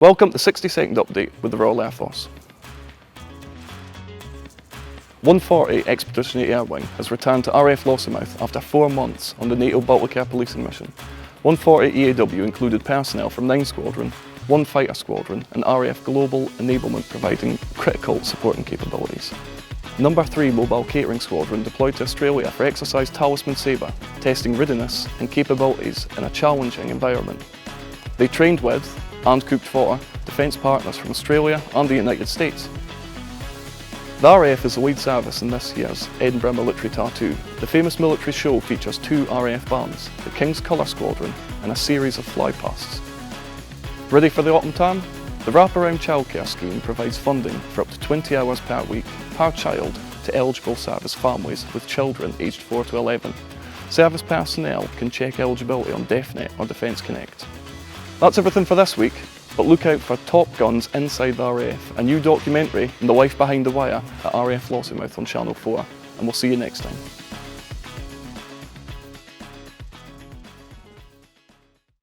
Welcome to the 60-second update with the Royal Air Force. 140 Expeditionary Air Wing has returned to RAF Lossiemouth after 4 months on the NATO Baltic policing mission. 140 EAW included personnel from 9 Squadron, 1 Fighter Squadron and RAF Global Enablement providing critical supporting capabilities. No.3 Mobile Catering Squadron deployed to Australia for exercise Talisman Sabre, testing readiness and capabilities in a challenging environment. They trained with and cooked for defence partners from Australia and the United States. The RAF is the lead service in this year's Edinburgh Military Tattoo. The famous military show features 2 RAF bands, the King's Colour Squadron and a series of flypasts. Ready for the autumn term? The Wraparound Childcare scheme provides funding for up to 20 hours per week per child to eligible service families with children aged 4 to 11. Service personnel can check eligibility on DefNet or Defence Connect. That's everything for this week, but look out for Top Guns Inside the RAF, a new documentary on the life behind the wire at RAF Lossiemouth on Channel 4, and we'll see you next time.